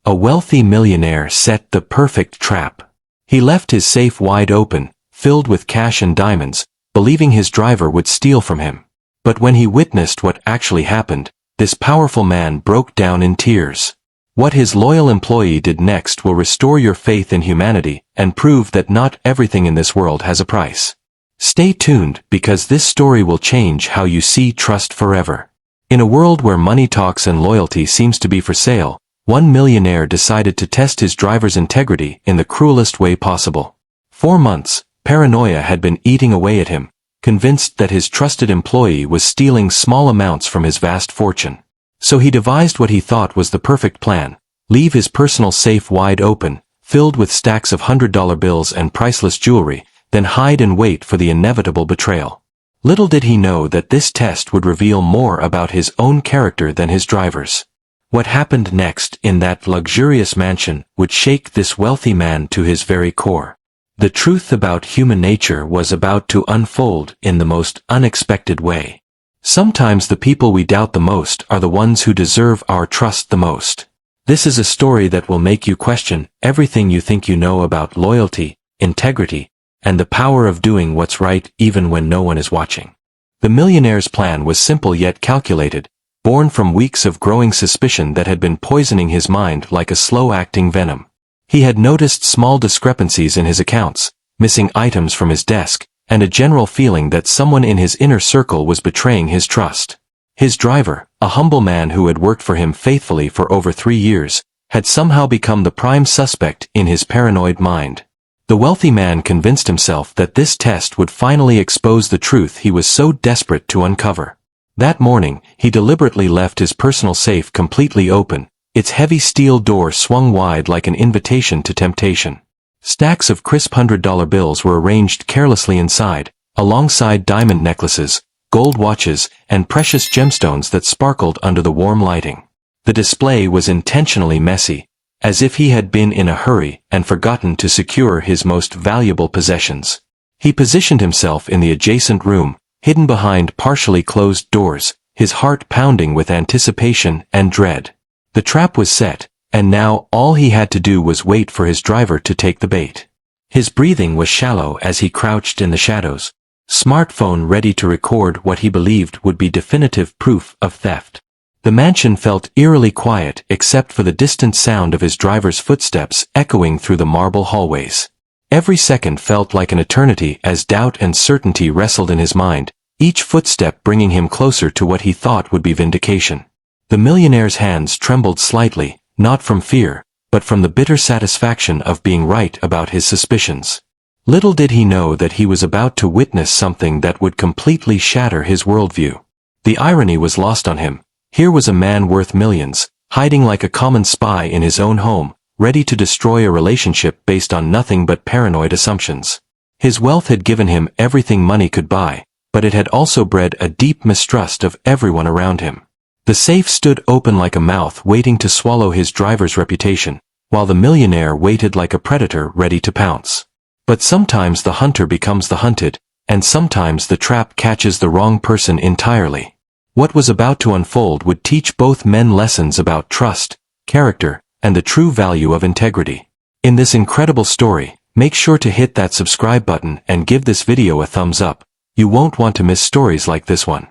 A wealthy millionaire set the perfect trap. He left his safe wide open, filled with cash and diamonds, believing his driver would steal from him. But when he witnessed what actually happened, this powerful man broke down in tears. What his loyal employee did next will restore your faith in humanity and prove that not everything in this world has a price. Stay tuned, because this story will change how you see trust forever. In a world where money talks and loyalty seems to be for sale, one millionaire decided to test his driver's integrity in the cruelest way possible. 4 months, paranoia had been eating away at him, convinced that his trusted employee was stealing small amounts from his vast fortune. So he devised what he thought was the perfect plan: leave his personal safe wide open, filled with stacks of $100 bills and priceless jewelry, then hide and wait for the inevitable betrayal. Little did he know that this test would reveal more about his own character than his driver's. What happened next in that luxurious mansion would shake this wealthy man to his very core. The truth about human nature was about to unfold in the most unexpected way. Sometimes the people we doubt the most are the ones who deserve our trust the most. This is a story that will make you question everything you think you know about loyalty, integrity, and the power of doing what's right even when no one is watching. The millionaire's plan was simple yet calculated, born from weeks of growing suspicion that had been poisoning his mind like a slow-acting venom. He had noticed small discrepancies in his accounts, missing items from his desk, and a general feeling that someone in his inner circle was betraying his trust. His driver, a humble man who had worked for him faithfully for over 3 years, had somehow become the prime suspect in his paranoid mind. The wealthy man convinced himself that this test would finally expose the truth he was so desperate to uncover. That morning, he deliberately left his personal safe completely open, its heavy steel door swung wide like an invitation to temptation. Stacks of crisp $100 bills were arranged carelessly inside, alongside diamond necklaces, gold watches, and precious gemstones that sparkled under the warm lighting. The display was intentionally messy, as if he had been in a hurry and forgotten to secure his most valuable possessions. He positioned himself in the adjacent room, hidden behind partially closed doors, his heart pounding with anticipation and dread. The trap was set, and now all he had to do was wait for his driver to take the bait. His breathing was shallow as he crouched in the shadows, smartphone ready to record what he believed would be definitive proof of theft. The mansion felt eerily quiet except for the distant sound of his driver's footsteps echoing through the marble hallways. Every second felt like an eternity as doubt and certainty wrestled in his mind, each footstep bringing him closer to what he thought would be vindication. The millionaire's hands trembled slightly, not from fear, but from the bitter satisfaction of being right about his suspicions. Little did he know that he was about to witness something that would completely shatter his worldview. The irony was lost on him. Here was a man worth millions, hiding like a common spy in his own home, ready to destroy a relationship based on nothing but paranoid assumptions. His wealth had given him everything money could buy, but it had also bred a deep mistrust of everyone around him. The safe stood open like a mouth waiting to swallow his driver's reputation, while the millionaire waited like a predator ready to pounce. But sometimes the hunter becomes the hunted, and sometimes the trap catches the wrong person entirely. What was about to unfold would teach both men lessons about trust, character, and the true value of integrity. In this incredible story, make sure to hit that subscribe button and give this video a thumbs up. You won't want to miss stories like this one.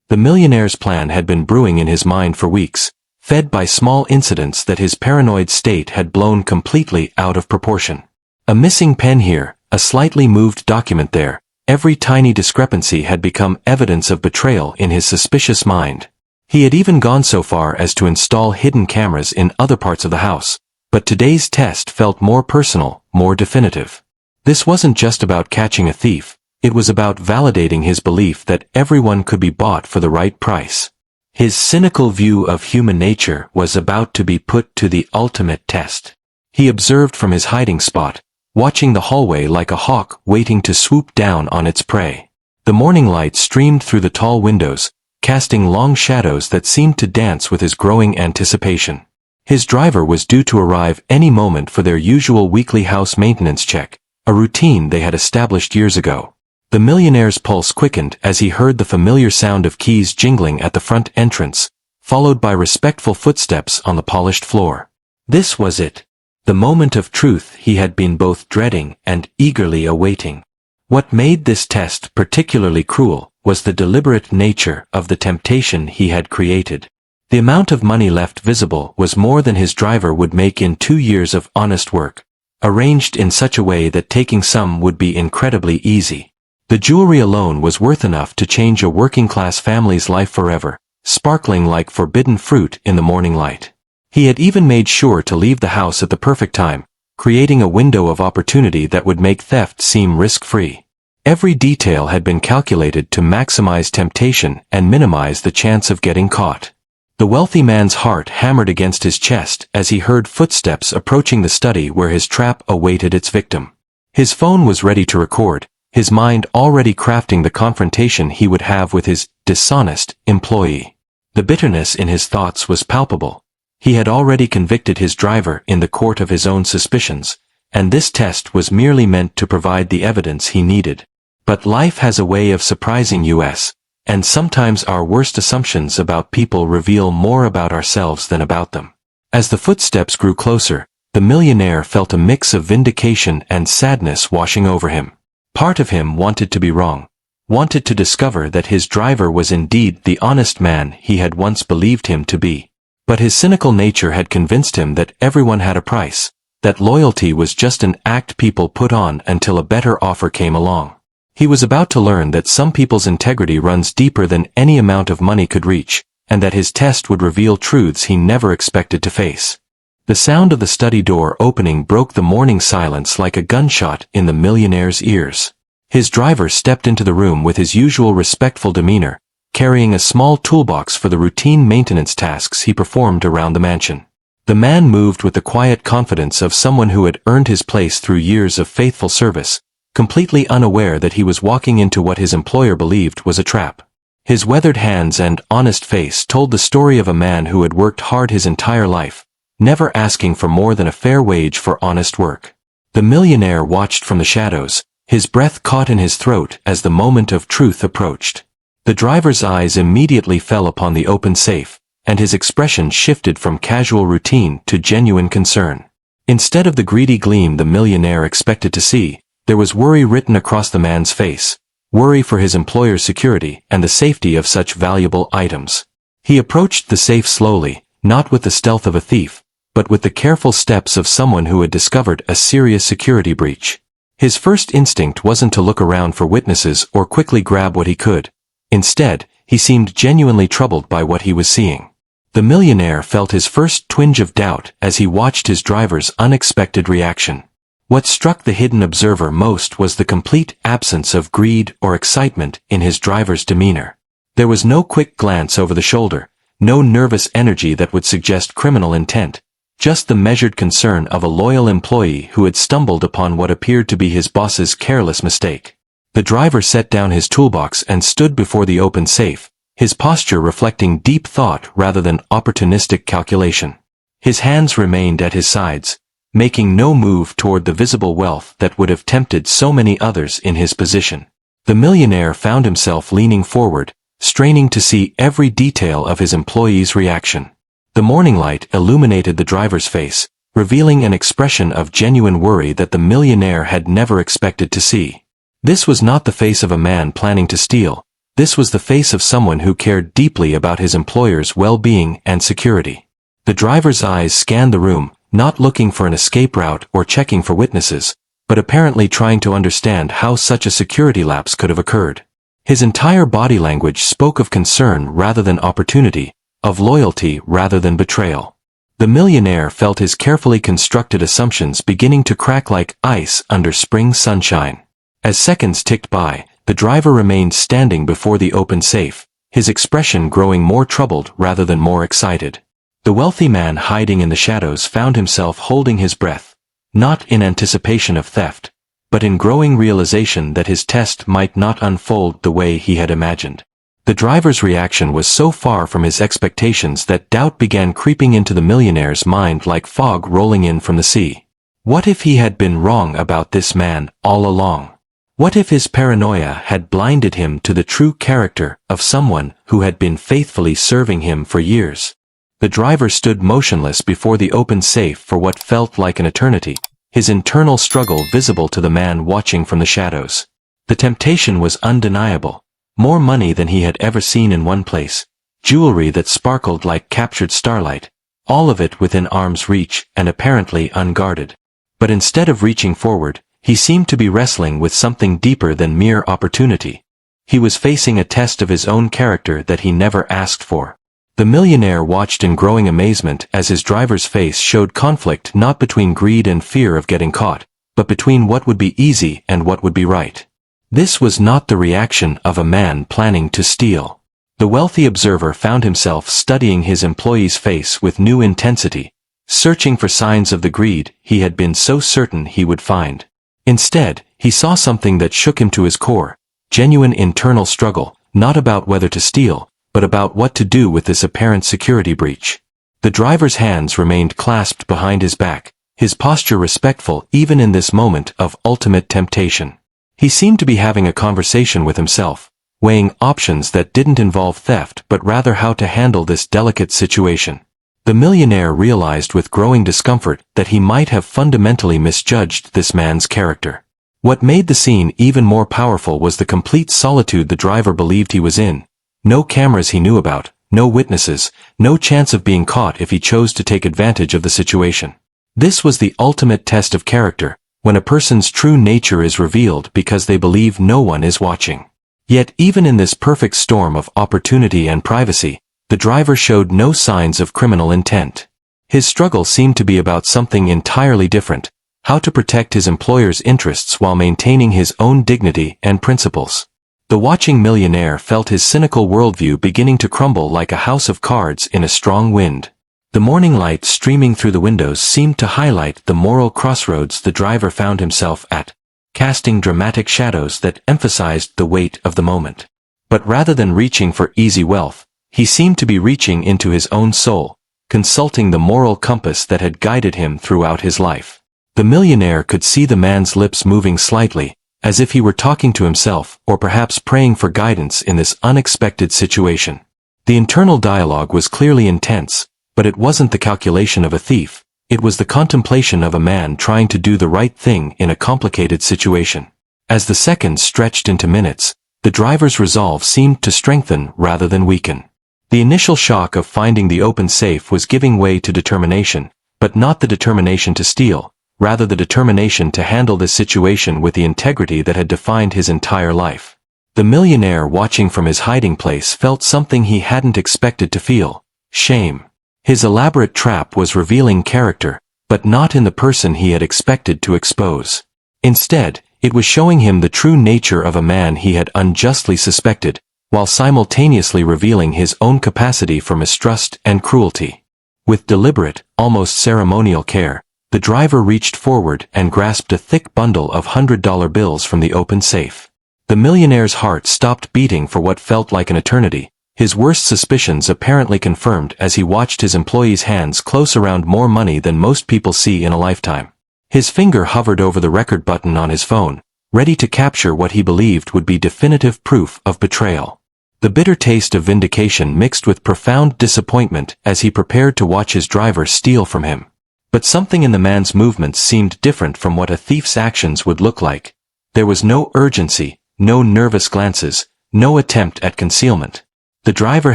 The millionaire's plan had been brewing in his mind for weeks, fed by small incidents that his paranoid state had blown completely out of proportion. A missing pen here, a slightly moved document there, every tiny discrepancy had become evidence of betrayal in his suspicious mind. He had even gone so far as to install hidden cameras in other parts of the house, but today's test felt more personal, more definitive. This wasn't just about catching a thief. It was about validating his belief that everyone could be bought for the right price. His cynical view of human nature was about to be put to the ultimate test. He observed from his hiding spot, watching the hallway like a hawk waiting to swoop down on its prey. The morning light streamed through the tall windows, casting long shadows that seemed to dance with his growing anticipation. His driver was due to arrive any moment for their usual weekly house maintenance check, a routine they had established years ago. The millionaire's pulse quickened as he heard the familiar sound of keys jingling at the front entrance, followed by respectful footsteps on the polished floor. This was it. The moment of truth he had been both dreading and eagerly awaiting. What made this test particularly cruel was the deliberate nature of the temptation he had created. The amount of money left visible was more than his driver would make in 2 years of honest work, arranged in such a way that taking some would be incredibly easy. The jewelry alone was worth enough to change a working-class family's life forever, sparkling like forbidden fruit in the morning light. He had even made sure to leave the house at the perfect time, creating a window of opportunity that would make theft seem risk-free. Every detail had been calculated to maximize temptation and minimize the chance of getting caught. The wealthy man's heart hammered against his chest as he heard footsteps approaching the study where his trap awaited its victim. His phone was ready to record, his mind already crafting the confrontation he would have with his dishonest employee. The bitterness in his thoughts was palpable. He had already convicted his driver in the court of his own suspicions, and this test was merely meant to provide the evidence he needed. But life has a way of surprising us, and sometimes our worst assumptions about people reveal more about ourselves than about them. As the footsteps grew closer, the millionaire felt a mix of vindication and sadness washing over him. Part of him wanted to be wrong, wanted to discover that his driver was indeed the honest man he had once believed him to be. But his cynical nature had convinced him that everyone had a price, that loyalty was just an act people put on until a better offer came along. He was about to learn that some people's integrity runs deeper than any amount of money could reach, and that his test would reveal truths he never expected to face. The sound of the study door opening broke the morning silence like a gunshot in the millionaire's ears. His driver stepped into the room with his usual respectful demeanor, carrying a small toolbox for the routine maintenance tasks he performed around the mansion. The man moved with the quiet confidence of someone who had earned his place through years of faithful service, completely unaware that he was walking into what his employer believed was a trap. His weathered hands and honest face told the story of a man who had worked hard his entire life, never asking for more than a fair wage for honest work. The millionaire watched from the shadows, his breath caught in his throat as the moment of truth approached. The driver's eyes immediately fell upon the open safe, and his expression shifted from casual routine to genuine concern. Instead of the greedy gleam the millionaire expected to see, there was worry written across the man's face, worry for his employer's security and the safety of such valuable items. He approached the safe slowly, not with the stealth of a thief, but with the careful steps of someone who had discovered a serious security breach. His first instinct wasn't to look around for witnesses or quickly grab what he could. Instead, he seemed genuinely troubled by what he was seeing. The millionaire felt his first twinge of doubt as he watched his driver's unexpected reaction. What struck the hidden observer most was the complete absence of greed or excitement in his driver's demeanor. There was no quick glance over the shoulder, no nervous energy that would suggest criminal intent, just the measured concern of a loyal employee who had stumbled upon what appeared to be his boss's careless mistake. The driver set down his toolbox and stood before the open safe, his posture reflecting deep thought rather than opportunistic calculation. His hands remained at his sides, making no move toward the visible wealth that would have tempted so many others in his position. The millionaire found himself leaning forward, straining to see every detail of his employee's reaction. The morning light illuminated the driver's face, revealing an expression of genuine worry that the millionaire had never expected to see. This was not the face of a man planning to steal. This was the face of someone who cared deeply about his employer's well-being and security. The driver's eyes scanned the room, not looking for an escape route or checking for witnesses, but apparently trying to understand how such a security lapse could have occurred. His entire body language spoke of concern rather than opportunity, of loyalty rather than betrayal. The millionaire felt his carefully constructed assumptions beginning to crack like ice under spring sunshine. As seconds ticked by, the driver remained standing before the open safe, his expression growing more troubled rather than more excited. The wealthy man hiding in the shadows found himself holding his breath, not in anticipation of theft, but in growing realization that his test might not unfold the way he had imagined. The driver's reaction was so far from his expectations that doubt began creeping into the millionaire's mind like fog rolling in from the sea. What if he had been wrong about this man all along? What if his paranoia had blinded him to the true character of someone who had been faithfully serving him for years? The driver stood motionless before the open safe for what felt like an eternity, his internal struggle visible to the man watching from the shadows. The temptation was undeniable. More money than he had ever seen in one place, jewelry that sparkled like captured starlight, all of it within arm's reach and apparently unguarded. But instead of reaching forward, he seemed to be wrestling with something deeper than mere opportunity. He was facing a test of his own character that he never asked for. The millionaire watched in growing amazement as his driver's face showed conflict not between greed and fear of getting caught, but between what would be easy and what would be right. This was not the reaction of a man planning to steal. The wealthy observer found himself studying his employee's face with new intensity, searching for signs of the greed he had been so certain he would find. Instead, he saw something that shook him to his core, genuine internal struggle, not about whether to steal, but about what to do with this apparent security breach. The driver's hands remained clasped behind his back, his posture respectful even in this moment of ultimate temptation. He seemed to be having a conversation with himself, weighing options that didn't involve theft but rather how to handle this delicate situation. The millionaire realized with growing discomfort that he might have fundamentally misjudged this man's character. What made the scene even more powerful was the complete solitude the driver believed he was in. No cameras he knew about, no witnesses, no chance of being caught if he chose to take advantage of the situation. This was the ultimate test of character, when a person's true nature is revealed because they believe no one is watching. Yet even in this perfect storm of opportunity and privacy, the driver showed no signs of criminal intent. His struggle seemed to be about something entirely different, how to protect his employer's interests while maintaining his own dignity and principles. The watching millionaire felt his cynical worldview beginning to crumble like a house of cards in a strong wind. The morning light streaming through the windows seemed to highlight the moral crossroads the driver found himself at, casting dramatic shadows that emphasized the weight of the moment. But rather than reaching for easy wealth, he seemed to be reaching into his own soul, consulting the moral compass that had guided him throughout his life. The millionaire could see the man's lips moving slightly, as if he were talking to himself or perhaps praying for guidance in this unexpected situation. The internal dialogue was clearly intense, but it wasn't the calculation of a thief, it was the contemplation of a man trying to do the right thing in a complicated situation. As the seconds stretched into minutes, the driver's resolve seemed to strengthen rather than weaken. The initial shock of finding the open safe was giving way to determination, but not the determination to steal, rather the determination to handle this situation with the integrity that had defined his entire life. The millionaire watching from his hiding place felt something he hadn't expected to feel: shame. His elaborate trap was revealing character, but not in the person he had expected to expose. Instead, it was showing him the true nature of a man he had unjustly suspected, while simultaneously revealing his own capacity for mistrust and cruelty. With deliberate, almost ceremonial care, the driver reached forward and grasped a thick bundle of $100 bills from the open safe. The millionaire's heart stopped beating for what felt like an eternity, his worst suspicions apparently confirmed as he watched his employee's hands close around more money than most people see in a lifetime. His finger hovered over the record button on his phone, ready to capture what he believed would be definitive proof of betrayal. The bitter taste of vindication mixed with profound disappointment as he prepared to watch his driver steal from him. But something in the man's movements seemed different from what a thief's actions would look like. There was no urgency, no nervous glances, no attempt at concealment. The driver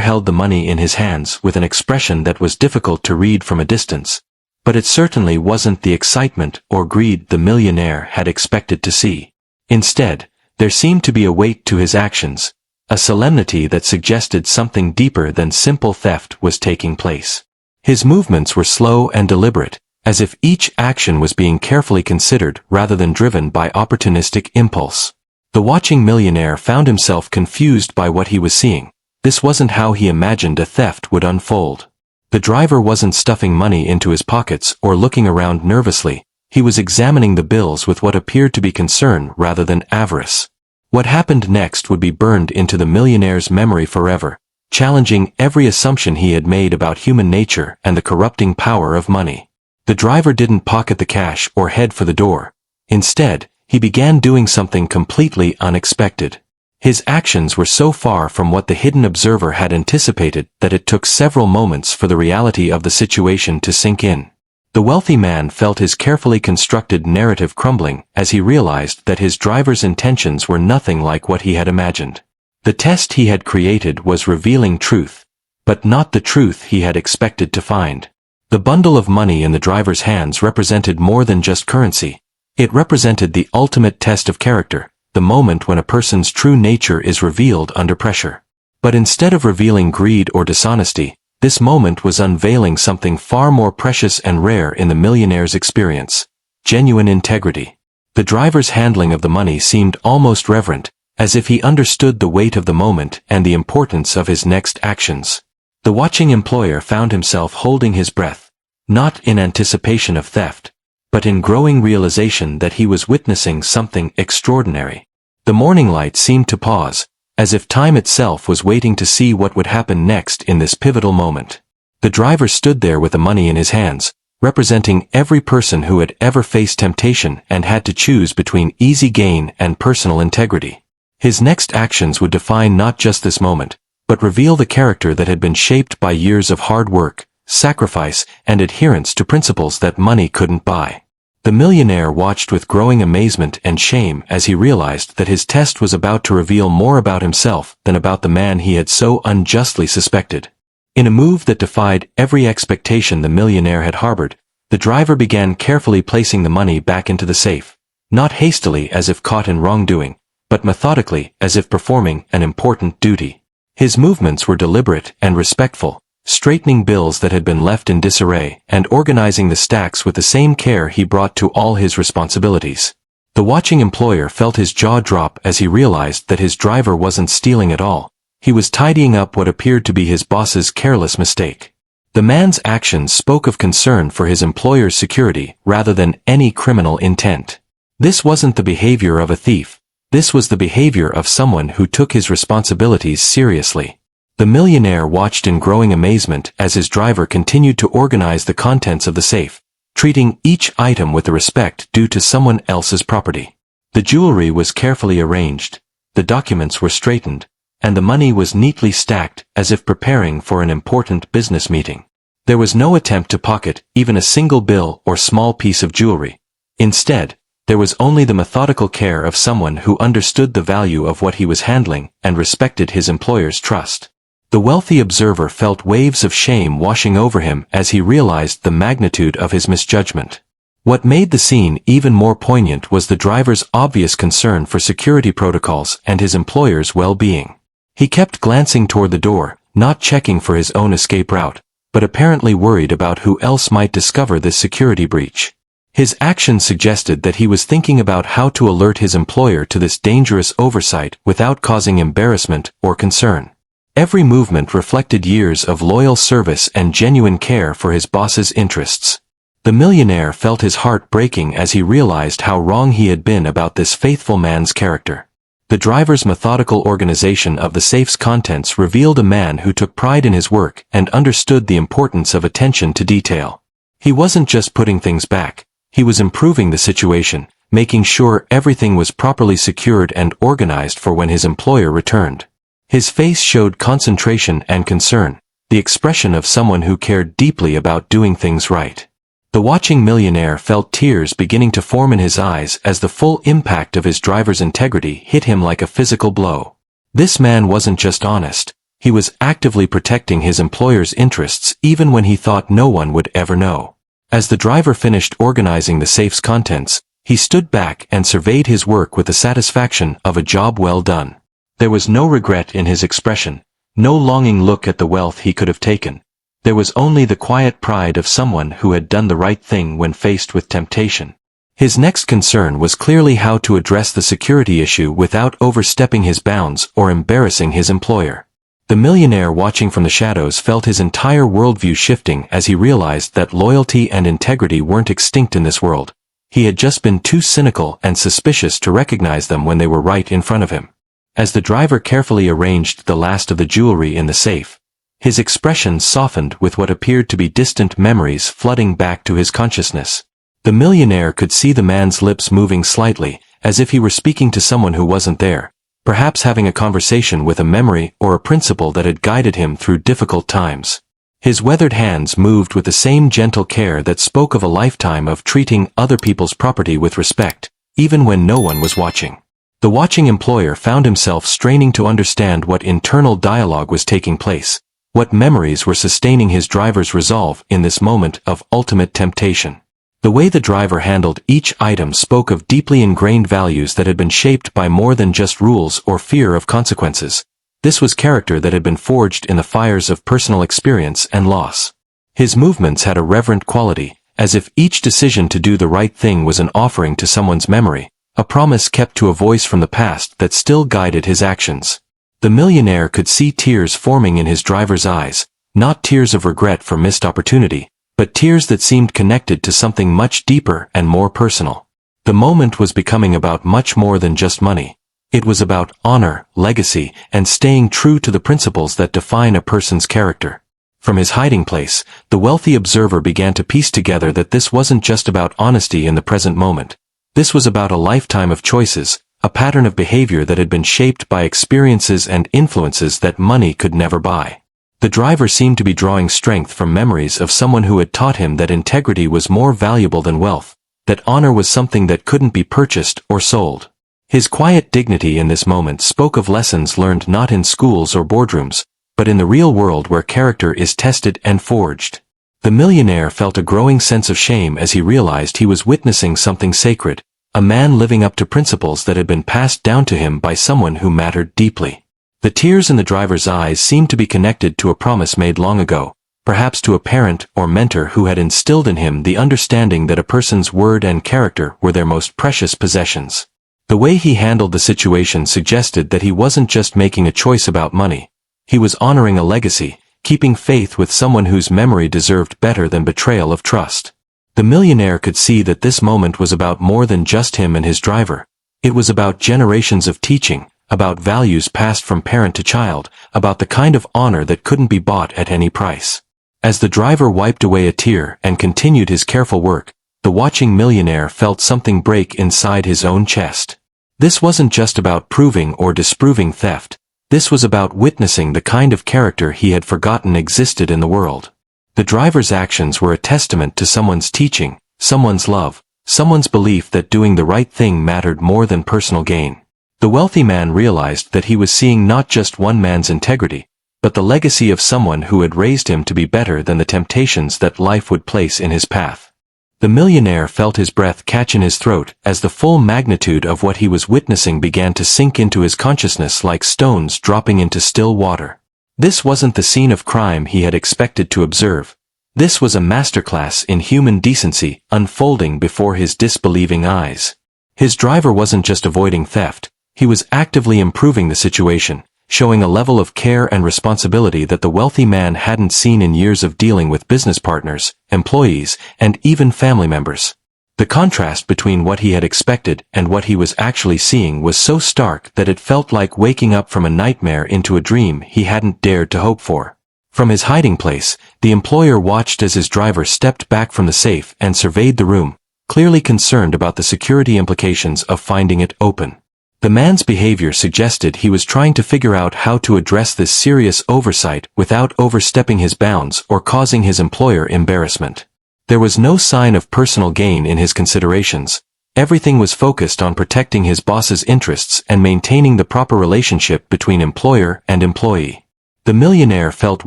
held the money in his hands with an expression that was difficult to read from a distance, but it certainly wasn't the excitement or greed the millionaire had expected to see. Instead, there seemed to be a weight to his actions, a solemnity that suggested something deeper than simple theft was taking place. His movements were slow and deliberate, as if each action was being carefully considered rather than driven by opportunistic impulse. The watching millionaire found himself confused by what he was seeing. This wasn't how he imagined a theft would unfold. The driver wasn't stuffing money into his pockets or looking around nervously, he was examining the bills with what appeared to be concern rather than avarice. What happened next would be burned into the millionaire's memory forever, challenging every assumption he had made about human nature and the corrupting power of money. The driver didn't pocket the cash or head for the door. Instead, he began doing something completely unexpected. His actions were so far from what the hidden observer had anticipated that it took several moments for the reality of the situation to sink in. The wealthy man felt his carefully constructed narrative crumbling as he realized that his driver's intentions were nothing like what he had imagined. The test he had created was revealing truth, but not the truth he had expected to find. The bundle of money in the driver's hands represented more than just currency. It represented the ultimate test of character, the moment when a person's true nature is revealed under pressure. But instead of revealing greed or dishonesty, this moment was unveiling something far more precious and rare in the millionaire's experience: genuine integrity. The driver's handling of the money seemed almost reverent, as if he understood the weight of the moment and the importance of his next actions. The watching employer found himself holding his breath, not in anticipation of theft, but in growing realization that he was witnessing something extraordinary. The morning light seemed to pause, as if time itself was waiting to see what would happen next in this pivotal moment. The driver stood there with the money in his hands, representing every person who had ever faced temptation and had to choose between easy gain and personal integrity. His next actions would define not just this moment, but reveal the character that had been shaped by years of hard work, sacrifice, and adherence to principles that money couldn't buy. The millionaire watched with growing amazement and shame as he realized that his test was about to reveal more about himself than about the man he had so unjustly suspected. In a move that defied every expectation the millionaire had harbored, the driver began carefully placing the money back into the safe, not hastily as if caught in wrongdoing, but methodically as if performing an important duty. His movements were deliberate and respectful, straightening bills that had been left in disarray and organizing the stacks with the same care he brought to all his responsibilities. The watching employer felt his jaw drop as he realized that his driver wasn't stealing at all. He was tidying up what appeared to be his boss's careless mistake. The man's actions spoke of concern for his employer's security rather than any criminal intent. This wasn't the behavior of a thief. This was the behavior of someone who took his responsibilities seriously. The millionaire watched in growing amazement as his driver continued to organize the contents of the safe, treating each item with the respect due to someone else's property. The jewelry was carefully arranged, the documents were straightened, and the money was neatly stacked as if preparing for an important business meeting. There was no attempt to pocket even a single bill or small piece of jewelry. Instead, there was only the methodical care of someone who understood the value of what he was handling and respected his employer's trust. The wealthy observer felt waves of shame washing over him as he realized the magnitude of his misjudgment. What made the scene even more poignant was the driver's obvious concern for security protocols and his employer's well-being. He kept glancing toward the door, not checking for his own escape route, but apparently worried about who else might discover this security breach. His actions suggested that he was thinking about how to alert his employer to this dangerous oversight without causing embarrassment or concern. Every movement reflected years of loyal service and genuine care for his boss's interests. The millionaire felt his heart breaking as he realized how wrong he had been about this faithful man's character. The driver's methodical organization of the safe's contents revealed a man who took pride in his work and understood the importance of attention to detail. He wasn't just putting things back, he was improving the situation, making sure everything was properly secured and organized for when his employer returned. His face showed concentration and concern, the expression of someone who cared deeply about doing things right. The watching millionaire felt tears beginning to form in his eyes as the full impact of his driver's integrity hit him like a physical blow. This man wasn't just honest, he was actively protecting his employer's interests even when he thought no one would ever know. As the driver finished organizing the safe's contents, he stood back and surveyed his work with the satisfaction of a job well done. There was no regret in his expression, no longing look at the wealth he could have taken. There was only the quiet pride of someone who had done the right thing when faced with temptation. His next concern was clearly how to address the security issue without overstepping his bounds or embarrassing his employer. The millionaire watching from the shadows felt his entire worldview shifting as he realized that loyalty and integrity weren't extinct in this world. He had just been too cynical and suspicious to recognize them when they were right in front of him. As the driver carefully arranged the last of the jewelry in the safe, his expression softened with what appeared to be distant memories flooding back to his consciousness. The millionaire could see the man's lips moving slightly, as if he were speaking to someone who wasn't there, perhaps having a conversation with a memory or a principle that had guided him through difficult times. His weathered hands moved with the same gentle care that spoke of a lifetime of treating other people's property with respect, even when no one was watching. The watching employer found himself straining to understand what internal dialogue was taking place, what memories were sustaining his driver's resolve in this moment of ultimate temptation. The way the driver handled each item spoke of deeply ingrained values that had been shaped by more than just rules or fear of consequences. This was character that had been forged in the fires of personal experience and loss. His movements had a reverent quality, as if each decision to do the right thing was an offering to someone's memory, a promise kept to a voice from the past that still guided his actions. The millionaire could see tears forming in his driver's eyes, not tears of regret for missed opportunity, but tears that seemed connected to something much deeper and more personal. The moment was becoming about much more than just money. It was about honor, legacy, and staying true to the principles that define a person's character. From his hiding place, the wealthy observer began to piece together that this wasn't just about honesty in the present moment. This was about a lifetime of choices, a pattern of behavior that had been shaped by experiences and influences that money could never buy. The driver seemed to be drawing strength from memories of someone who had taught him that integrity was more valuable than wealth, that honor was something that couldn't be purchased or sold. His quiet dignity in this moment spoke of lessons learned not in schools or boardrooms, but in the real world where character is tested and forged. The millionaire felt a growing sense of shame as he realized he was witnessing something sacred, a man living up to principles that had been passed down to him by someone who mattered deeply. The tears in the driver's eyes seemed to be connected to a promise made long ago, perhaps to a parent or mentor who had instilled in him the understanding that a person's word and character were their most precious possessions. The way he handled the situation suggested that he wasn't just making a choice about money. He was honoring a legacy, keeping faith with someone whose memory deserved better than betrayal of trust. The millionaire could see that this moment was about more than just him and his driver. It was about generations of teaching, about values passed from parent to child, about the kind of honor that couldn't be bought at any price. As the driver wiped away a tear and continued his careful work, the watching millionaire felt something break inside his own chest. This wasn't just about proving or disproving theft. This was about witnessing the kind of character he had forgotten existed in the world. The driver's actions were a testament to someone's teaching, someone's love, someone's belief that doing the right thing mattered more than personal gain. The wealthy man realized that he was seeing not just one man's integrity, but the legacy of someone who had raised him to be better than the temptations that life would place in his path. The millionaire felt his breath catch in his throat as the full magnitude of what he was witnessing began to sink into his consciousness like stones dropping into still water. This wasn't the scene of crime he had expected to observe. This was a masterclass in human decency unfolding before his disbelieving eyes. His driver wasn't just avoiding theft, he was actively improving the situation, showing a level of care and responsibility that the wealthy man hadn't seen in years of dealing with business partners, employees, and even family members. The contrast between what he had expected and what he was actually seeing was so stark that it felt like waking up from a nightmare into a dream he hadn't dared to hope for. From his hiding place, the employer watched as his driver stepped back from the safe and surveyed the room, clearly concerned about the security implications of finding it open. The man's behavior suggested he was trying to figure out how to address this serious oversight without overstepping his bounds or causing his employer embarrassment. There was no sign of personal gain in his considerations. Everything was focused on protecting his boss's interests and maintaining the proper relationship between employer and employee. The millionaire felt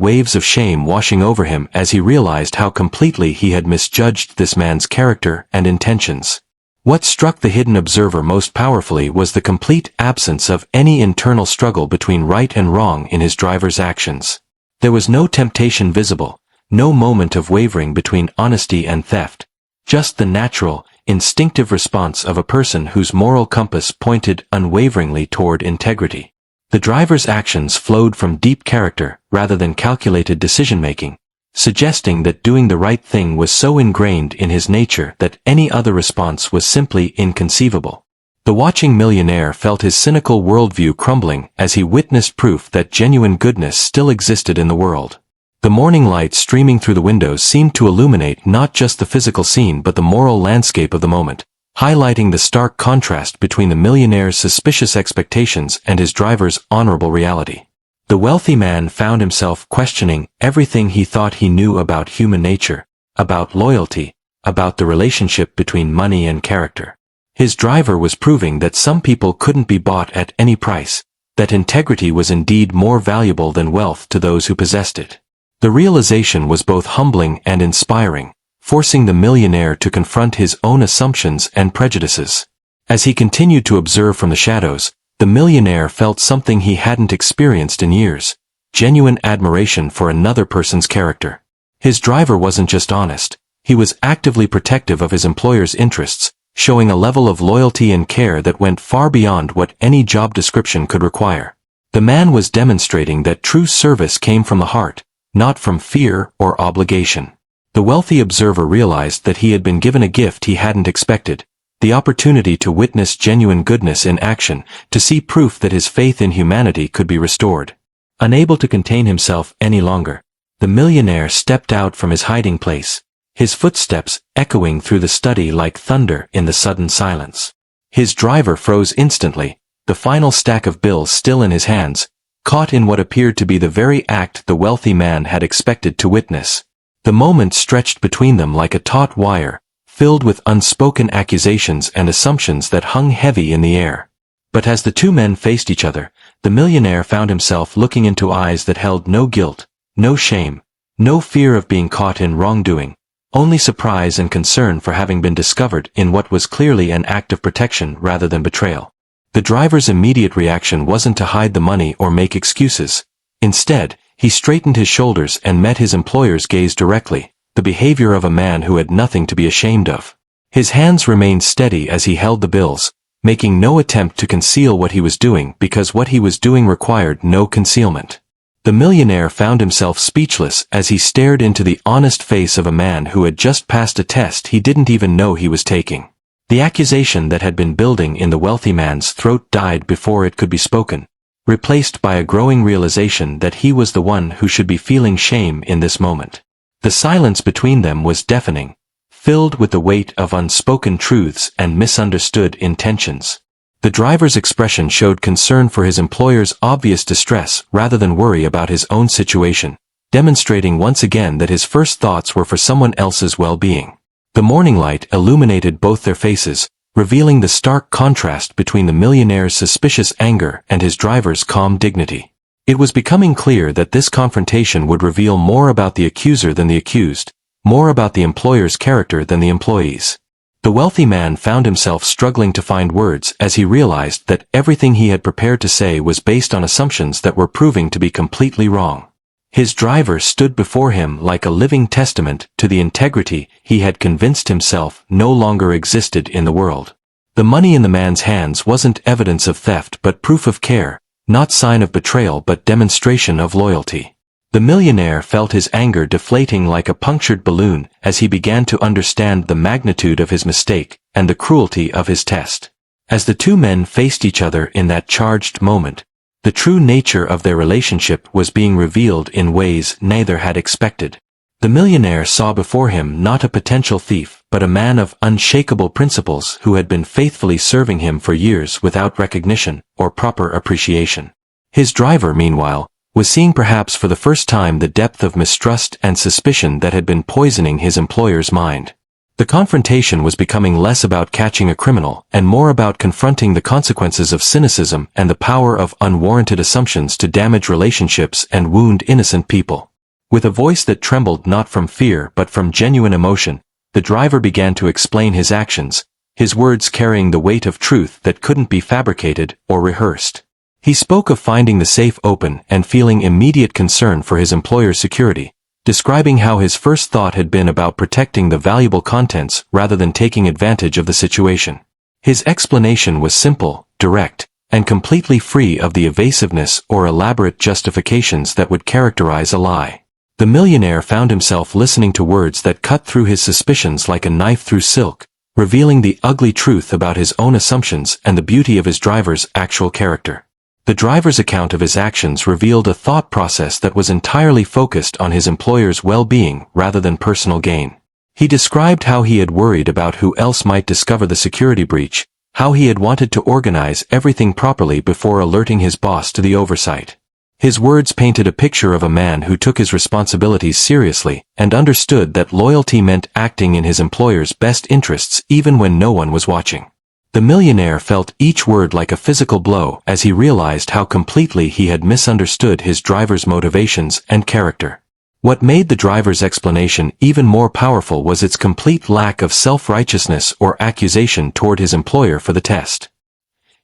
waves of shame washing over him as he realized how completely he had misjudged this man's character and intentions. What struck the hidden observer most powerfully was the complete absence of any internal struggle between right and wrong in his driver's actions. There was no temptation visible, no moment of wavering between honesty and theft, just the natural, instinctive response of a person whose moral compass pointed unwaveringly toward integrity. The driver's actions flowed from deep character rather than calculated decision-making, suggesting that doing the right thing was so ingrained in his nature that any other response was simply inconceivable. The watching millionaire felt his cynical worldview crumbling as he witnessed proof that genuine goodness still existed in the world. The morning light streaming through the windows seemed to illuminate not just the physical scene but the moral landscape of the moment, highlighting the stark contrast between the millionaire's suspicious expectations and his driver's honorable reality. The wealthy man found himself questioning everything he thought he knew about human nature, about loyalty, about the relationship between money and character. His driver was proving that some people couldn't be bought at any price, that integrity was indeed more valuable than wealth to those who possessed it. The realization was both humbling and inspiring, forcing the millionaire to confront his own assumptions and prejudices. As he continued to observe from the shadows, the millionaire felt something he hadn't experienced in years: genuine admiration for another person's character. His driver wasn't just honest, he was actively protective of his employer's interests, showing a level of loyalty and care that went far beyond what any job description could require. The man was demonstrating that true service came from the heart, not from fear or obligation. The wealthy observer realized that he had been given a gift he hadn't expected, the opportunity to witness genuine goodness in action, to see proof that his faith in humanity could be restored. Unable to contain himself any longer, the millionaire stepped out from his hiding place, his footsteps echoing through the study like thunder in the sudden silence. His driver froze instantly, the final stack of bills still in his hands, caught in what appeared to be the very act the wealthy man had expected to witness. The moment stretched between them like a taut wire, filled with unspoken accusations and assumptions that hung heavy in the air. But as the two men faced each other, the millionaire found himself looking into eyes that held no guilt, no shame, no fear of being caught in wrongdoing, only surprise and concern for having been discovered in what was clearly an act of protection rather than betrayal. The driver's immediate reaction wasn't to hide the money or make excuses. Instead, he straightened his shoulders and met his employer's gaze directly, the behavior of a man who had nothing to be ashamed of. His hands remained steady as he held the bills, making no attempt to conceal what he was doing because what he was doing required no concealment. The millionaire found himself speechless as he stared into the honest face of a man who had just passed a test he didn't even know he was taking. The accusation that had been building in the wealthy man's throat died before it could be spoken, replaced by a growing realization that he was the one who should be feeling shame in this moment. The silence between them was deafening, filled with the weight of unspoken truths and misunderstood intentions. The driver's expression showed concern for his employer's obvious distress rather than worry about his own situation, demonstrating once again that his first thoughts were for someone else's well-being. The morning light illuminated both their faces, revealing the stark contrast between the millionaire's suspicious anger and his driver's calm dignity. It was becoming clear that this confrontation would reveal more about the accuser than the accused, more about the employer's character than the employee's. The wealthy man found himself struggling to find words as he realized that everything he had prepared to say was based on assumptions that were proving to be completely wrong. His driver stood before him like a living testament to the integrity he had convinced himself no longer existed in the world. The money in the man's hands wasn't evidence of theft but proof of care, not sign of betrayal but demonstration of loyalty. The millionaire felt his anger deflating like a punctured balloon as he began to understand the magnitude of his mistake and the cruelty of his test. As the two men faced each other in that charged moment, the true nature of their relationship was being revealed in ways neither had expected. The millionaire saw before him not a potential thief, but a man of unshakable principles who had been faithfully serving him for years without recognition or proper appreciation. His driver, meanwhile, was seeing perhaps for the first time the depth of mistrust and suspicion that had been poisoning his employer's mind. The confrontation was becoming less about catching a criminal and more about confronting the consequences of cynicism and the power of unwarranted assumptions to damage relationships and wound innocent people. With a voice that trembled not from fear but from genuine emotion, the driver began to explain his actions, his words carrying the weight of truth that couldn't be fabricated or rehearsed. He spoke of finding the safe open and feeling immediate concern for his employer's security, describing how his first thought had been about protecting the valuable contents rather than taking advantage of the situation. His explanation was simple, direct, and completely free of the evasiveness or elaborate justifications that would characterize a lie. The millionaire found himself listening to words that cut through his suspicions like a knife through silk, revealing the ugly truth about his own assumptions and the beauty of his driver's actual character. The driver's account of his actions revealed a thought process that was entirely focused on his employer's well-being rather than personal gain. He described how he had worried about who else might discover the security breach, how he had wanted to organize everything properly before alerting his boss to the oversight. His words painted a picture of a man who took his responsibilities seriously and understood that loyalty meant acting in his employer's best interests even when no one was watching. The millionaire felt each word like a physical blow as he realized how completely he had misunderstood his driver's motivations and character. What made the driver's explanation even more powerful was its complete lack of self-righteousness or accusation toward his employer for the test.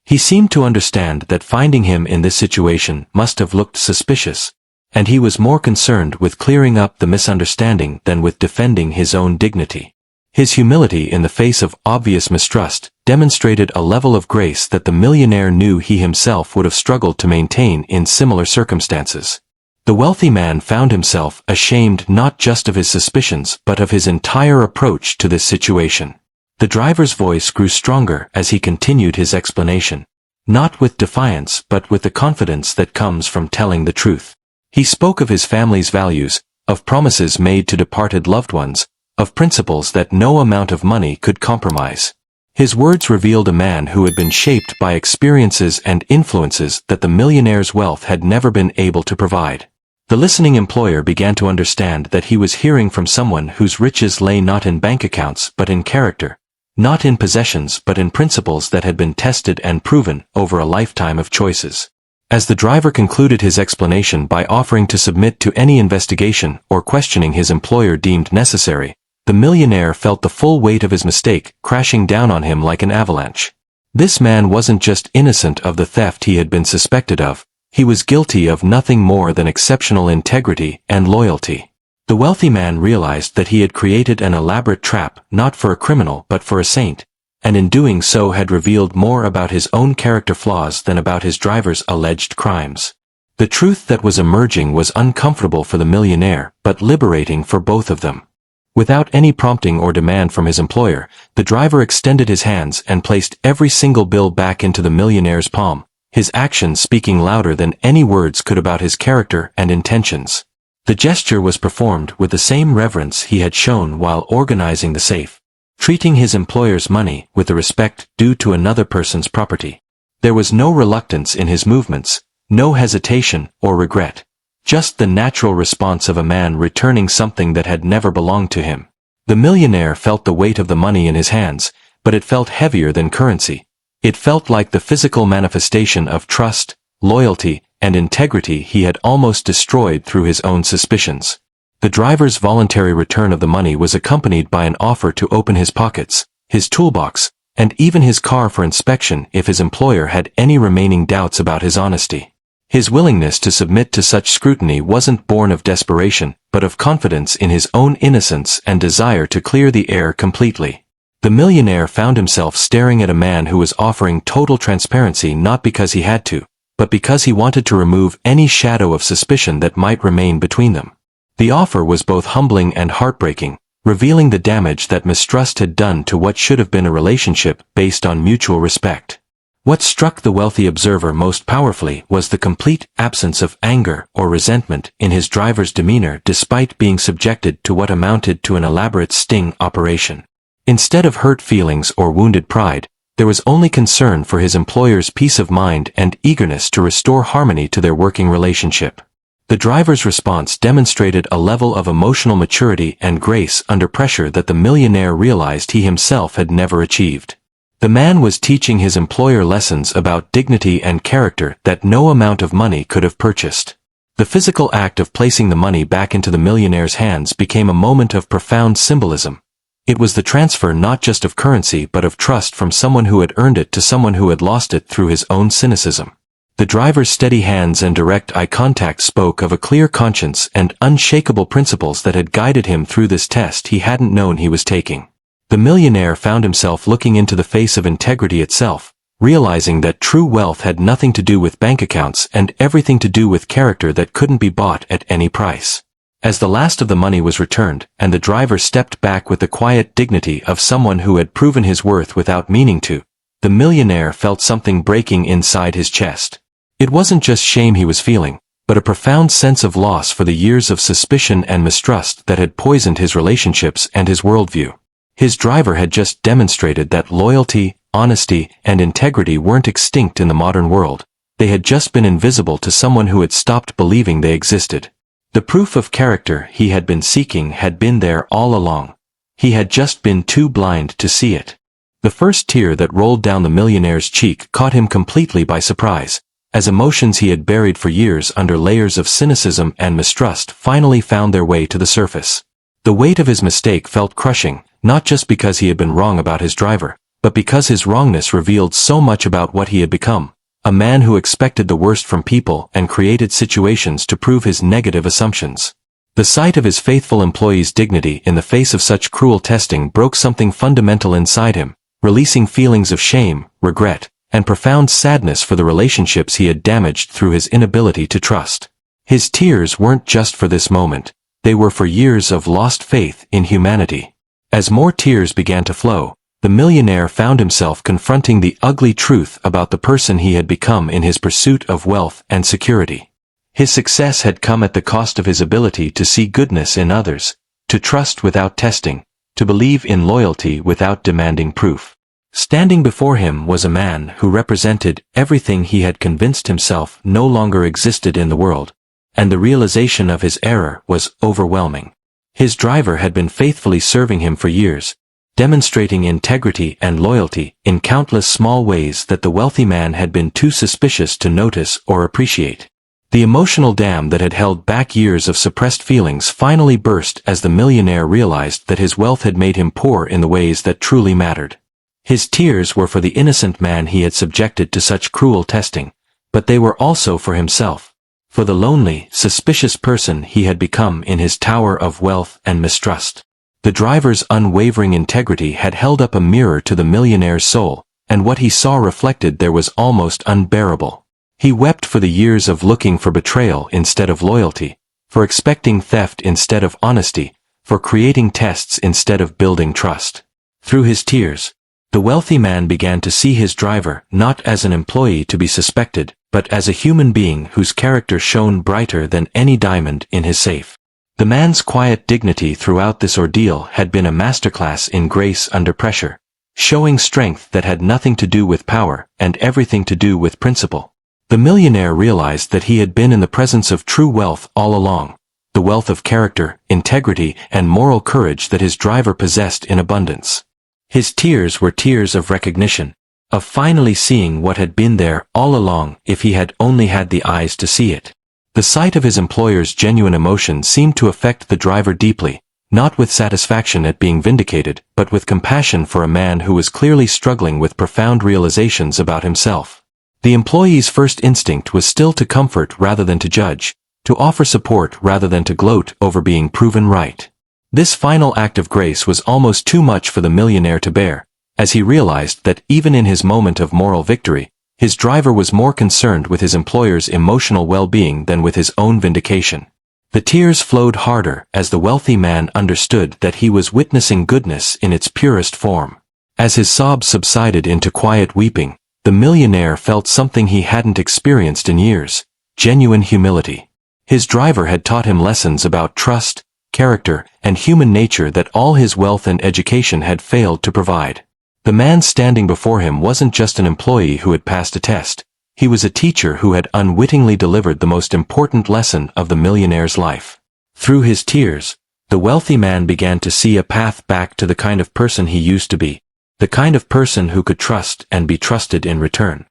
He seemed to understand that finding him in this situation must have looked suspicious, and he was more concerned with clearing up the misunderstanding than with defending his own dignity. His humility in the face of obvious mistrust demonstrated a level of grace that the millionaire knew he himself would have struggled to maintain in similar circumstances. The wealthy man found himself ashamed not just of his suspicions but of his entire approach to this situation. The driver's voice grew stronger as he continued his explanation, not with defiance but with the confidence that comes from telling the truth. He spoke of his family's values, of promises made to departed loved ones, of principles that no amount of money could compromise. His words revealed a man who had been shaped by experiences and influences that the millionaire's wealth had never been able to provide. The listening employer began to understand that he was hearing from someone whose riches lay not in bank accounts but in character, not in possessions but in principles that had been tested and proven over a lifetime of choices. As the driver concluded his explanation by offering to submit to any investigation or questioning his employer deemed necessary, the millionaire felt the full weight of his mistake crashing down on him like an avalanche. This man wasn't just innocent of the theft he had been suspected of, he was guilty of nothing more than exceptional integrity and loyalty. The wealthy man realized that he had created an elaborate trap not for a criminal but for a saint, and in doing so had revealed more about his own character flaws than about his driver's alleged crimes. The truth that was emerging was uncomfortable for the millionaire but liberating for both of them. Without any prompting or demand from his employer, the driver extended his hands and placed every single bill back into the millionaire's palm, his actions speaking louder than any words could about his character and intentions. The gesture was performed with the same reverence he had shown while organizing the safe, treating his employer's money with the respect due to another person's property. There was no reluctance in his movements, no hesitation or regret, just the natural response of a man returning something that had never belonged to him. The millionaire felt the weight of the money in his hands, but it felt heavier than currency. It felt like the physical manifestation of trust, loyalty, and integrity he had almost destroyed through his own suspicions. The driver's voluntary return of the money was accompanied by an offer to open his pockets, his toolbox, and even his car for inspection if his employer had any remaining doubts about his honesty. His willingness to submit to such scrutiny wasn't born of desperation, but of confidence in his own innocence and desire to clear the air completely. The millionaire found himself staring at a man who was offering total transparency not because he had to, but because he wanted to remove any shadow of suspicion that might remain between them. The offer was both humbling and heartbreaking, revealing the damage that mistrust had done to what should have been a relationship based on mutual respect. What struck the wealthy observer most powerfully was the complete absence of anger or resentment in his driver's demeanor despite being subjected to what amounted to an elaborate sting operation. Instead of hurt feelings or wounded pride, there was only concern for his employer's peace of mind and eagerness to restore harmony to their working relationship. The driver's response demonstrated a level of emotional maturity and grace under pressure that the millionaire realized he himself had never achieved. The man was teaching his employer lessons about dignity and character that no amount of money could have purchased. The physical act of placing the money back into the millionaire's hands became a moment of profound symbolism. It was the transfer not just of currency but of trust from someone who had earned it to someone who had lost it through his own cynicism. The driver's steady hands and direct eye contact spoke of a clear conscience and unshakable principles that had guided him through this test he hadn't known he was taking. The millionaire found himself looking into the face of integrity itself, realizing that true wealth had nothing to do with bank accounts and everything to do with character that couldn't be bought at any price. As the last of the money was returned, and the driver stepped back with the quiet dignity of someone who had proven his worth without meaning to, the millionaire felt something breaking inside his chest. It wasn't just shame he was feeling, but a profound sense of loss for the years of suspicion and mistrust that had poisoned his relationships and his worldview. His driver had just demonstrated that loyalty, honesty, and integrity weren't extinct in the modern world. They had just been invisible to someone who had stopped believing they existed. The proof of character he had been seeking had been there all along. He had just been too blind to see it. The first tear that rolled down the millionaire's cheek caught him completely by surprise, as emotions he had buried for years under layers of cynicism and mistrust finally found their way to the surface. The weight of his mistake felt crushing, not just because he had been wrong about his driver, but because his wrongness revealed so much about what he had become, a man who expected the worst from people and created situations to prove his negative assumptions. The sight of his faithful employee's dignity in the face of such cruel testing broke something fundamental inside him, releasing feelings of shame, regret, and profound sadness for the relationships he had damaged through his inability to trust. His tears weren't just for this moment, they were for years of lost faith in humanity. As more tears began to flow, the millionaire found himself confronting the ugly truth about the person he had become in his pursuit of wealth and security. His success had come at the cost of his ability to see goodness in others, to trust without testing, to believe in loyalty without demanding proof. Standing before him was a man who represented everything he had convinced himself no longer existed in the world, and the realization of his error was overwhelming. His driver had been faithfully serving him for years, demonstrating integrity and loyalty in countless small ways that the wealthy man had been too suspicious to notice or appreciate. The emotional dam that had held back years of suppressed feelings finally burst as the millionaire realized that his wealth had made him poor in the ways that truly mattered. His tears were for the innocent man he had subjected to such cruel testing, but they were also for himself, for the lonely, suspicious person he had become in his tower of wealth and mistrust. The driver's unwavering integrity had held up a mirror to the millionaire's soul, and what he saw reflected there was almost unbearable. He wept for the years of looking for betrayal instead of loyalty, for expecting theft instead of honesty, for creating tests instead of building trust. Through his tears, the wealthy man began to see his driver not as an employee to be suspected, but as a human being whose character shone brighter than any diamond in his safe. The man's quiet dignity throughout this ordeal had been a masterclass in grace under pressure, showing strength that had nothing to do with power and everything to do with principle. The millionaire realized that he had been in the presence of true wealth all along, the wealth of character, integrity, and moral courage that his driver possessed in abundance. His tears were tears of recognition, of finally seeing what had been there all along if he had only had the eyes to see it. The sight of his employer's genuine emotion seemed to affect the driver deeply, not with satisfaction at being vindicated, but with compassion for a man who was clearly struggling with profound realizations about himself. The employee's first instinct was still to comfort rather than to judge, to offer support rather than to gloat over being proven right. This final act of grace was almost too much for the millionaire to bear, as he realized that even in his moment of moral victory, his driver was more concerned with his employer's emotional well-being than with his own vindication. The tears flowed harder as the wealthy man understood that he was witnessing goodness in its purest form. As his sobs subsided into quiet weeping, the millionaire felt something he hadn't experienced in years: genuine humility. His driver had taught him lessons about trust, character, and human nature that all his wealth and education had failed to provide. The man standing before him wasn't just an employee who had passed a test. He was a teacher who had unwittingly delivered the most important lesson of the millionaire's life. Through his tears, the wealthy man began to see a path back to the kind of person he used to be, the kind of person who could trust and be trusted in return.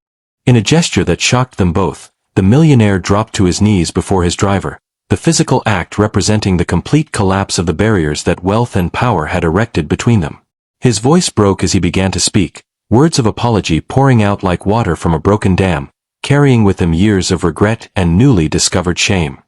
In a gesture that shocked them both, the millionaire dropped to his knees before his driver, the physical act representing the complete collapse of the barriers that wealth and power had erected between them. His voice broke as he began to speak, words of apology pouring out like water from a broken dam, carrying with them years of regret and newly discovered shame.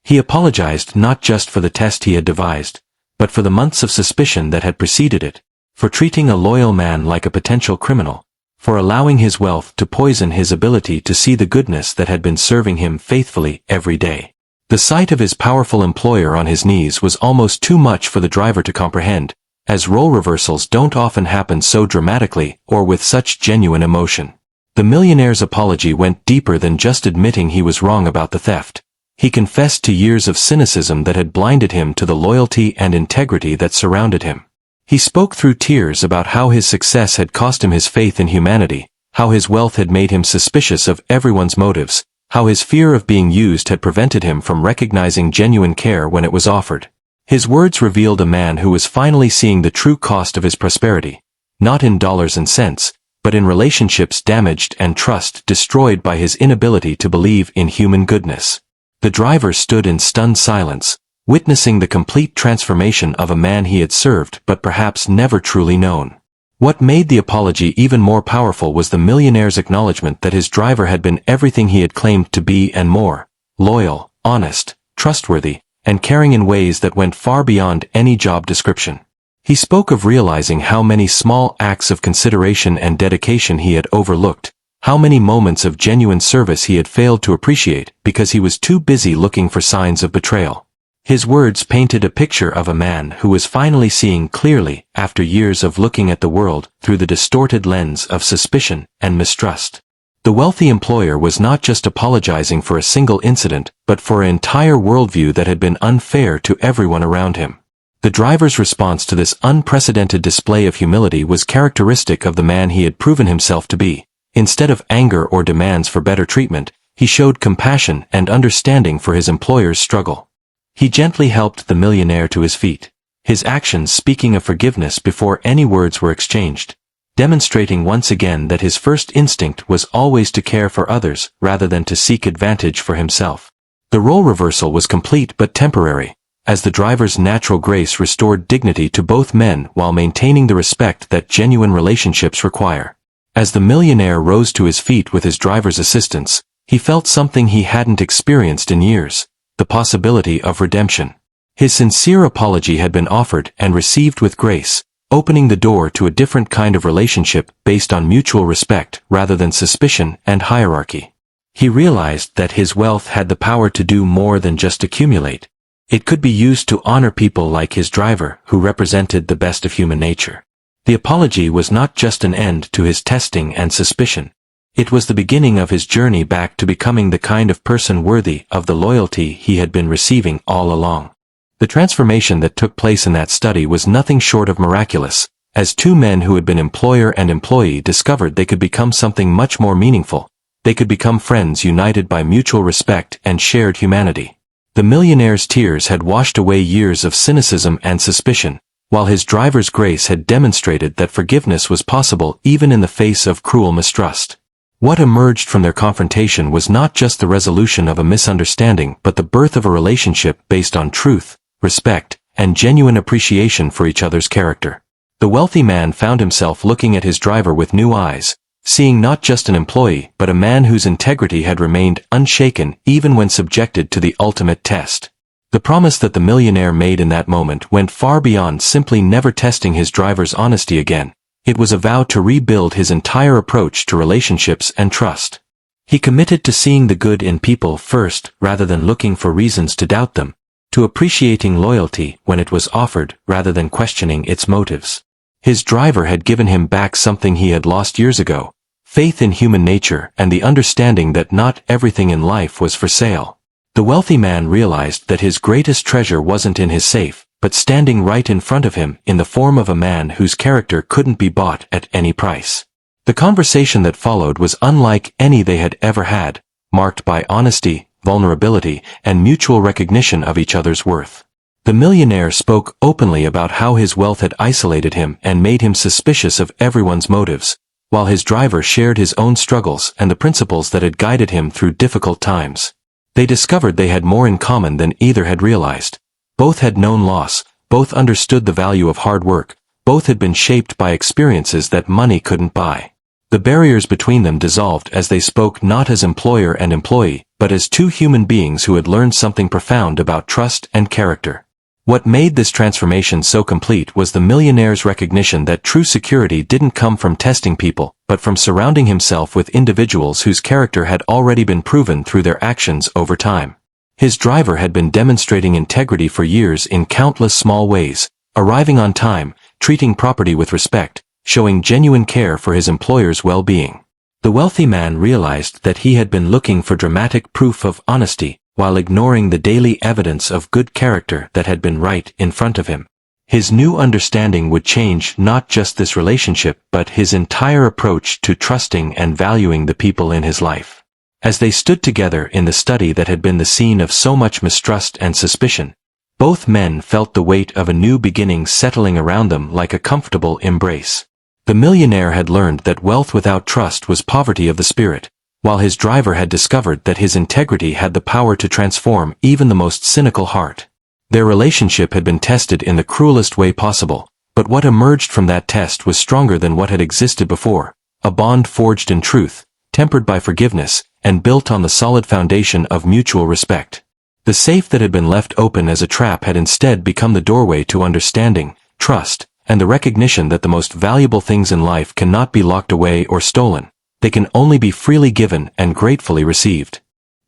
He apologized not just for the test he had devised, but for the months of suspicion that had preceded it, for treating a loyal man like a potential criminal, for allowing his wealth to poison his ability to see the goodness that had been serving him faithfully every day. The sight of his powerful employer on his knees was almost too much for the driver to comprehend, as role reversals don't often happen so dramatically or with such genuine emotion. The millionaire's apology went deeper than just admitting he was wrong about the theft. He confessed to years of cynicism that had blinded him to the loyalty and integrity that surrounded him. He spoke through tears about how his success had cost him his faith in humanity, how his wealth had made him suspicious of everyone's motives, how his fear of being used had prevented him from recognizing genuine care when it was offered. His words revealed a man who was finally seeing the true cost of his prosperity, not in dollars and cents, but in relationships damaged and trust destroyed by his inability to believe in human goodness. The driver stood in stunned silence, witnessing the complete transformation of a man he had served but perhaps never truly known. What made the apology even more powerful was the millionaire's acknowledgement that his driver had been everything he had claimed to be and more: loyal, honest, trustworthy, and caring in ways that went far beyond any job description. He spoke of realizing how many small acts of consideration and dedication he had overlooked, how many moments of genuine service he had failed to appreciate because he was too busy looking for signs of betrayal. His words painted a picture of a man who was finally seeing clearly after years of looking at the world through the distorted lens of suspicion and mistrust. The wealthy employer was not just apologizing for a single incident, but for an entire worldview that had been unfair to everyone around him. The driver's response to this unprecedented display of humility was characteristic of the man he had proven himself to be. Instead of anger or demands for better treatment, he showed compassion and understanding for his employer's struggle. He gently helped the millionaire to his feet, his actions speaking of forgiveness before any words were exchanged, demonstrating once again that his first instinct was always to care for others rather than to seek advantage for himself. The role reversal was complete but temporary, as the driver's natural grace restored dignity to both men while maintaining the respect that genuine relationships require. As the millionaire rose to his feet with his driver's assistance, he felt something he hadn't experienced in years: the possibility of redemption. His sincere apology had been offered and received with grace, opening the door to a different kind of relationship based on mutual respect rather than suspicion and hierarchy. He realized that his wealth had the power to do more than just accumulate. It could be used to honor people like his driver, who represented the best of human nature. The apology was not just an end to his testing and suspicion. It was the beginning of his journey back to becoming the kind of person worthy of the loyalty he had been receiving all along. The transformation that took place in that study was nothing short of miraculous, as two men who had been employer and employee discovered they could become something much more meaningful. They could become friends united by mutual respect and shared humanity. The millionaire's tears had washed away years of cynicism and suspicion, while his driver's grace had demonstrated that forgiveness was possible even in the face of cruel mistrust. What emerged from their confrontation was not just the resolution of a misunderstanding but the birth of a relationship based on truth, respect, and genuine appreciation for each other's character. The wealthy man found himself looking at his driver with new eyes, seeing not just an employee but a man whose integrity had remained unshaken even when subjected to the ultimate test. The promise that the millionaire made in that moment went far beyond simply never testing his driver's honesty again. It was a vow to rebuild his entire approach to relationships and trust. He committed to seeing the good in people first rather than looking for reasons to doubt them, to appreciating loyalty when it was offered rather than questioning its motives. His driver had given him back something he had lost years ago: faith in human nature and the understanding that not everything in life was for sale. The wealthy man realized that his greatest treasure wasn't in his safe, but standing right in front of him in the form of a man whose character couldn't be bought at any price. The conversation that followed was unlike any they had ever had, marked by honesty, vulnerability, and mutual recognition of each other's worth. The millionaire spoke openly about how his wealth had isolated him and made him suspicious of everyone's motives, while his driver shared his own struggles and the principles that had guided him through difficult times. They discovered they had more in common than either had realized. Both had known loss, both understood the value of hard work, both had been shaped by experiences that money couldn't buy. The barriers between them dissolved as they spoke not as employer and employee, but as two human beings who had learned something profound about trust and character. What made this transformation so complete was the millionaire's recognition that true security didn't come from testing people, but from surrounding himself with individuals whose character had already been proven through their actions over time. His driver had been demonstrating integrity for years in countless small ways, arriving on time, treating property with respect, showing genuine care for his employer's well-being. The wealthy man realized that he had been looking for dramatic proof of honesty, while ignoring the daily evidence of good character that had been right in front of him. His new understanding would change not just this relationship but his entire approach to trusting and valuing the people in his life. As they stood together in the study that had been the scene of so much mistrust and suspicion, both men felt the weight of a new beginning settling around them like a comfortable embrace. The millionaire had learned that wealth without trust was poverty of the spirit, while his driver had discovered that his integrity had the power to transform even the most cynical heart. Their relationship had been tested in the cruelest way possible, but what emerged from that test was stronger than what had existed before, a bond forged in truth, tempered by forgiveness, and built on the solid foundation of mutual respect. The safe that had been left open as a trap had instead become the doorway to understanding, trust, and the recognition that the most valuable things in life cannot be locked away or stolen. They can only be freely given and gratefully received.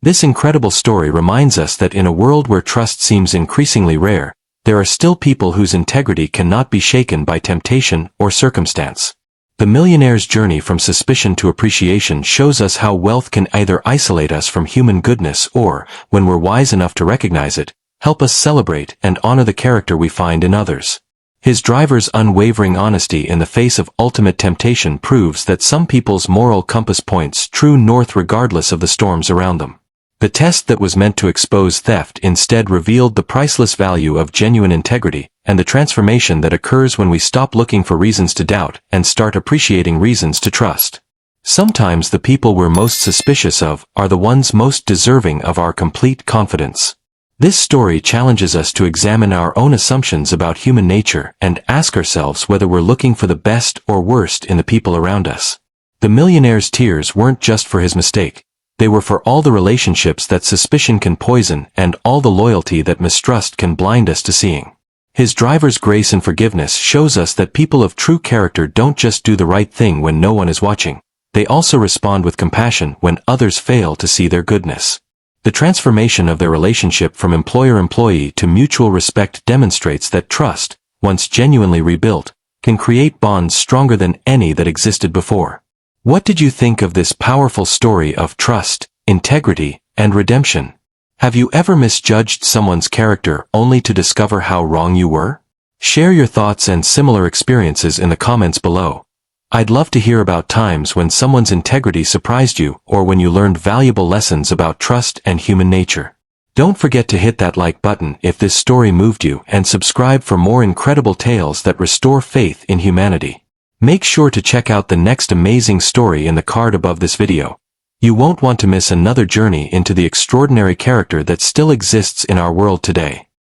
This incredible story reminds us that in a world where trust seems increasingly rare, there are still people whose integrity cannot be shaken by temptation or circumstance. The millionaire's journey from suspicion to appreciation shows us how wealth can either isolate us from human goodness or, when we're wise enough to recognize it, help us celebrate and honor the character we find in others. His driver's unwavering honesty in the face of ultimate temptation proves that some people's moral compass points true north regardless of the storms around them. The test that was meant to expose theft instead revealed the priceless value of genuine integrity, and the transformation that occurs when we stop looking for reasons to doubt and start appreciating reasons to trust. Sometimes the people we're most suspicious of are the ones most deserving of our complete confidence. This story challenges us to examine our own assumptions about human nature and ask ourselves whether we're looking for the best or worst in the people around us. The millionaire's tears weren't just for his mistake. They were for all the relationships that suspicion can poison and all the loyalty that mistrust can blind us to seeing. His driver's grace and forgiveness shows us that people of true character don't just do the right thing when no one is watching. They also respond with compassion when others fail to see their goodness. The transformation of their relationship from employer-employee to mutual respect demonstrates that trust, once genuinely rebuilt, can create bonds stronger than any that existed before. What did you think of this powerful story of trust, integrity, and redemption? Have you ever misjudged someone's character only to discover how wrong you were? Share your thoughts and similar experiences in the comments below. I'd love to hear about times when someone's integrity surprised you or when you learned valuable lessons about trust and human nature. Don't forget to hit that like button if this story moved you and subscribe for more incredible tales that restore faith in humanity. Make sure to check out the next amazing story in the card above this video. You won't want to miss another journey into the extraordinary character that still exists in our world today.